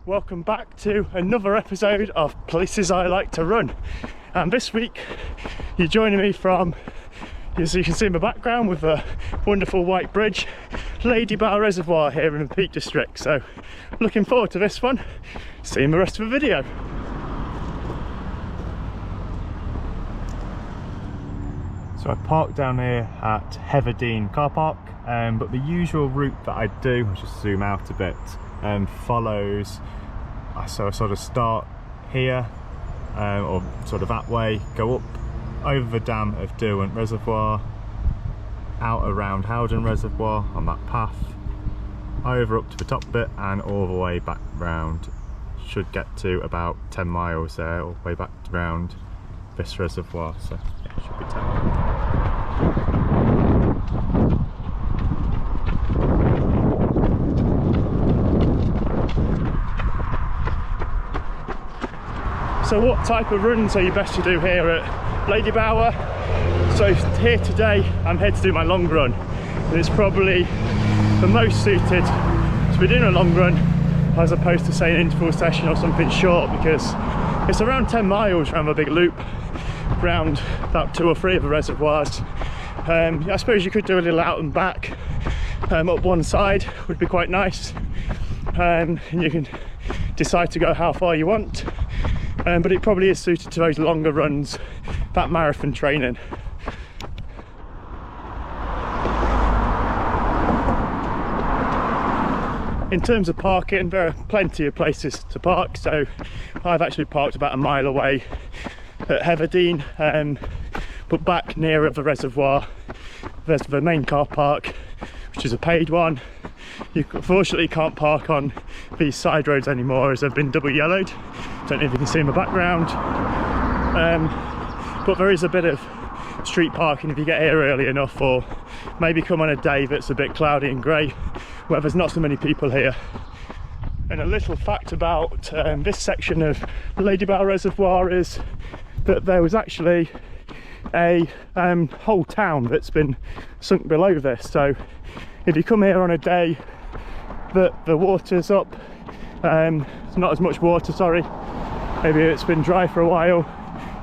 Welcome back to another episode of Places I Like to Run. And this week you're joining me from, as you can see in the background with a wonderful white bridge, Ladybower Reservoir here in the Peak District. So looking forward to this one, seeing the rest of the video. So I parked down here at Heatherdene car park, but the usual route that I do, I'll just zoom out a bit, follows, so I sort of start here, or sort of that way, go up over the dam of Derwent Reservoir, out around Howden Reservoir on that path, over up to the top bit and all the way back round. Should get to about 10 miles there, all the way back round this reservoir, so yeah, should be 10. So what type of runs are you best to do here at Ladybower? So here today I'm here to do my long run, and it's probably the most suited to be doing a long run as opposed to say an interval session or something short, because it's around 10 miles around a big loop around about 2 or 3 of the reservoirs. I suppose you could do a little out and back up one side, would be quite nice, and you can decide to go how far you want. But it probably is suited to those longer runs, that marathon training. In terms of parking, there are plenty of places to park, so I've actually parked about a mile away at Heatherdene, but back nearer the reservoir there's the main car park, which is a paid one. You unfortunately can't park on these side roads anymore as they've been double yellowed. Don't know if you can see in the background, but there is a bit of street parking if you get here early enough, or maybe come on a day that's a bit cloudy and grey where there's not so many people here. And a little fact about this section of Ladybower Reservoir is that there was actually a whole town that's been sunk below this. So if you come here on a day that the water's up, it's not as much water, sorry, maybe it's been dry for a while,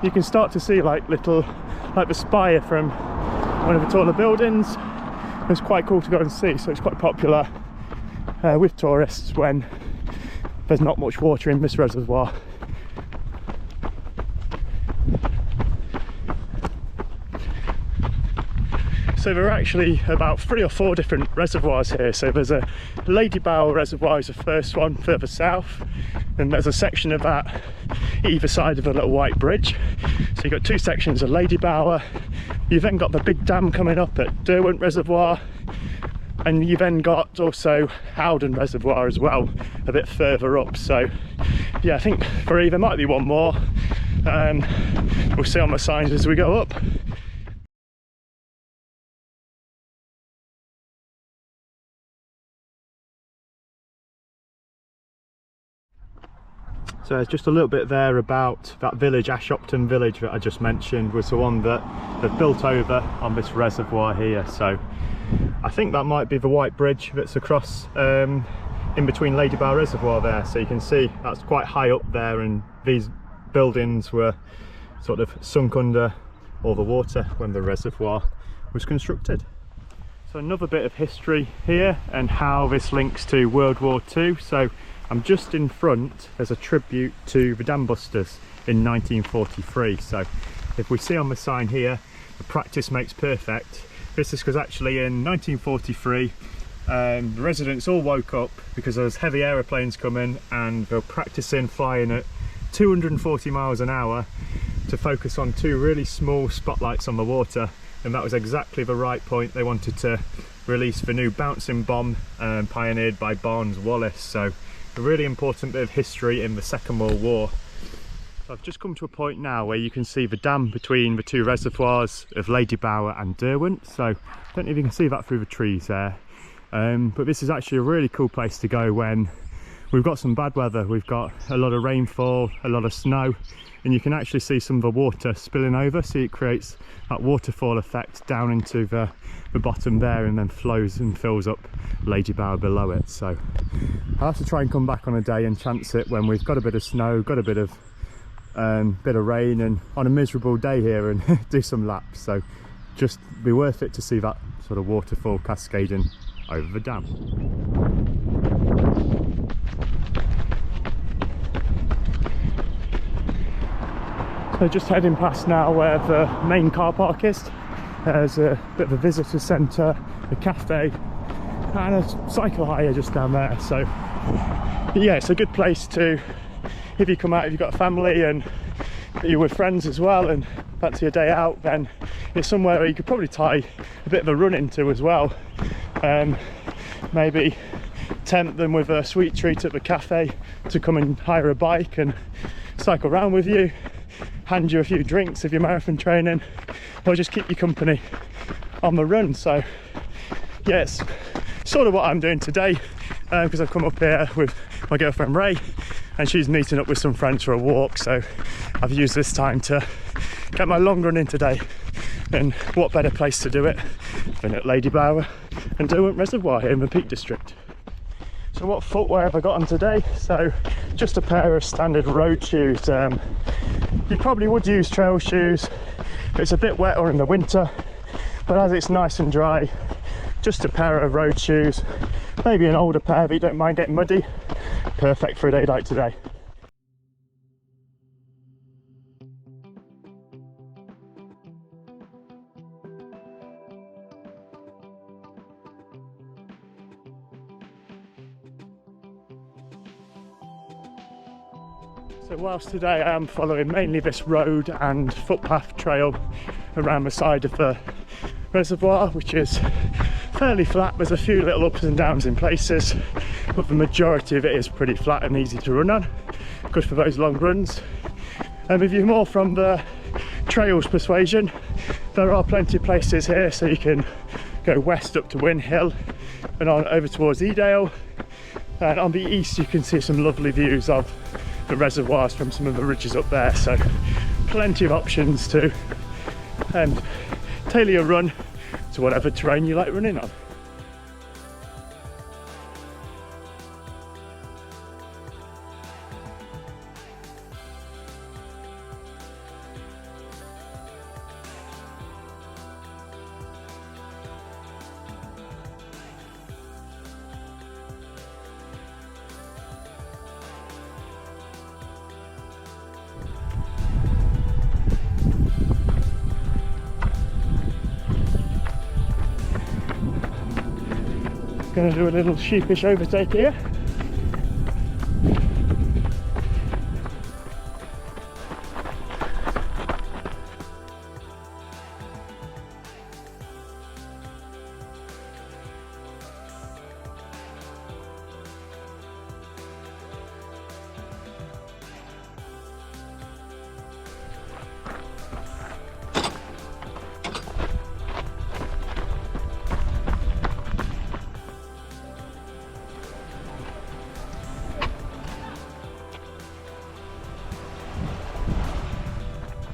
you can start to see like the spire from one of the taller buildings. It's quite cool to go and see, so it's quite popular with tourists when there's not much water in this reservoir. So there are actually about 3 or 4 different reservoirs here. So there's a Ladybower Reservoir is the first one further south, and there's a section of that either side of a little white bridge. So you've got 2 sections of Ladybower. You've then got the big dam coming up at Derwent Reservoir, and you've then got also Howden Reservoir as well, a bit further up. So yeah, I think there might be one more. We'll see on the signs as we go up. So it's just a little bit there about that village, Ashopton village that I just mentioned, was the one that they've built over on this reservoir here. So I think that might be the white bridge that's across in between Ladybower Reservoir there. So you can see that's quite high up there, and these buildings were sort of sunk under all the water when the reservoir was constructed. So another bit of history here and how this links to World War II. So I'm just in front, there's a tribute to the Dambusters in 1943. So if we see on the sign here, the practice makes perfect. This is because actually in 1943, the residents all woke up because there was heavy aeroplanes coming, and they were practicing flying at 240 miles an hour to focus on 2 really small spotlights on the water. And that was exactly the right point. They wanted to release the new bouncing bomb pioneered by Barnes Wallis. So a really important bit of history in the Second World War. So I've just come to a point now where you can see the dam between the 2 reservoirs of Ladybower and Derwent. So I don't know if you can see that through the trees there, but this is actually a really cool place to go when we've got some bad weather. We've got a lot of rainfall, a lot of snow, and you can actually see some of the water spilling over, so it creates that waterfall effect down into the bottom there, and then flows and fills up Ladybower below it. So I'll have to try and come back on a day and chance it when we've got a bit of snow, got a bit of rain, and on a miserable day here, and do some laps. So just be worth it to see that sort of waterfall cascading over the dam. So just heading past now where the main car park is. There's a bit of a visitor centre, a cafe, and a cycle hire just down there. So yeah, it's a good place to, if you come out, if you've got a family and you're with friends as well and fancy a day out, then it's somewhere where you could probably tie a bit of a run into as well. Maybe tempt them with a sweet treat at the cafe to come and hire a bike and cycle around with you, hand you a few drinks if you're marathon training, or just keep you company on the run. So yeah, it's sort of what I'm doing today, because I've come up here with my girlfriend Ray, and she's meeting up with some friends for a walk. So I've used this time to get my long run in today, and what better place to do it than at Ladybower and Derwent Reservoir here in the Peak District. So what footwear have I got on today? So just a pair of standard road shoes. You probably would use trail shoes. It's a bit wetter in the winter, but as it's nice and dry, just a pair of road shoes, maybe an older pair but you don't mind getting muddy. Perfect for a day like today. So whilst today I am following mainly this road and footpath trail around the side of the reservoir, which is fairly flat, there's a few little ups and downs in places, but the majority of it is pretty flat and easy to run on, good for those long runs. And if you're more from the trails persuasion, there are plenty of places here, so you can go west up to Win Hill and on over towards Edale, and on the east you can see some lovely views of the reservoirs from some of the ridges up there. So plenty of options to tailor your run to whatever terrain you like running on. Going to do a little sheepish overtake here.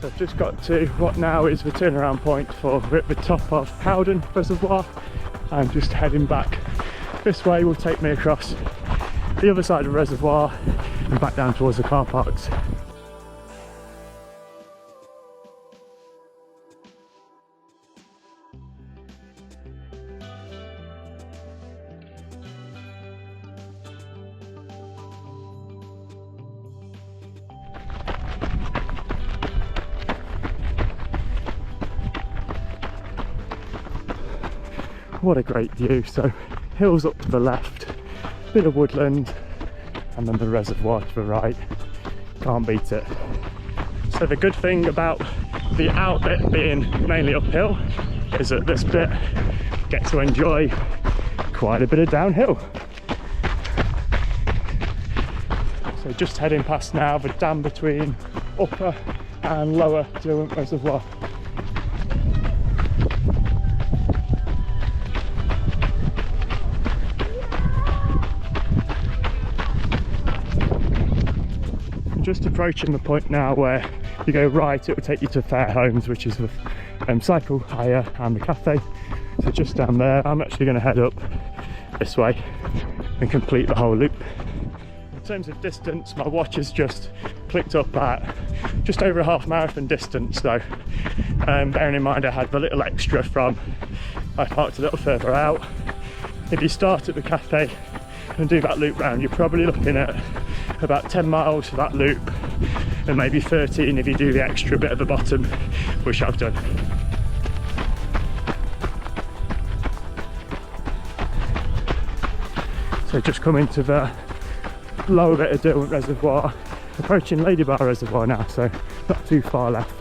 So I've just got to what now is the turnaround point for the top of Howden Reservoir. I'm just heading back this way, will take me across the other side of the reservoir and back down towards the car parks. What a great view. So hills up to the left, bit of woodland, and then the reservoir to the right. Can't beat it. So the good thing about the out bit being mainly uphill is that this bit gets to enjoy quite a bit of downhill. So just heading past now the dam between upper and lower Derwent Reservoir. Just approaching the point now where you go right, it will take you to Fair Homes, which is the cycle hire and the cafe. So just down there. I'm actually going to head up this way and complete the whole loop. In terms of distance, my watch has just clicked up at just over a half marathon distance though. Bearing in mind I had the little extra from, I parked a little further out. If you start at the cafe and do that loop round, you're probably looking at about 10 miles for that loop, and maybe 13 if you do the extra bit at the bottom, which I've done. So just come into the lower bit of Derwent Reservoir, approaching Ladybower Reservoir now, so not too far left.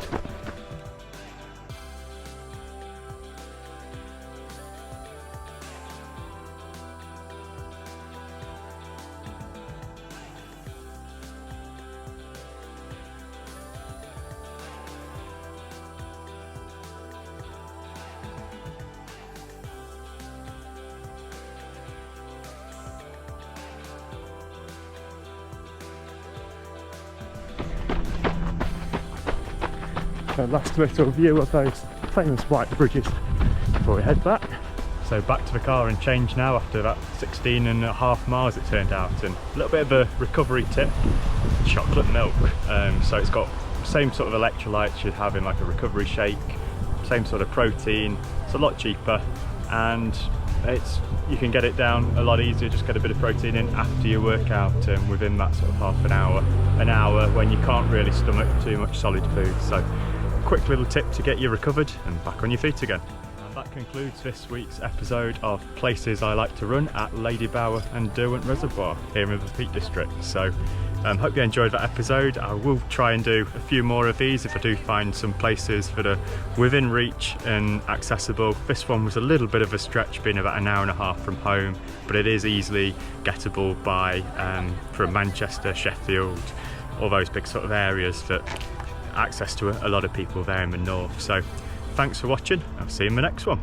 So last little view of those famous white bridges before we head back. So back to the car and change now after that 16.5 miles it turned out, and a little bit of a recovery tip: chocolate milk. So it's got same sort of electrolytes you'd have in like a recovery shake, same sort of protein. It's a lot cheaper, and you can get it down a lot easier. Just get a bit of protein in after your workout, within that sort of half an hour when you can't really stomach too much solid food. So quick little tip to get you recovered and back on your feet again. And that concludes this week's episode of places I like to run at Ladybower and Derwent Reservoir here in the Peak District. So hope you enjoyed that episode. I will try and do a few more of these if I do find some places that are within reach and accessible. This one was a little bit of a stretch, being about an hour and a half from home, but it is easily gettable by from Manchester, Sheffield, all those big sort of areas that access to a lot of people there in the north. So thanks for watching. I'll see you in the next one.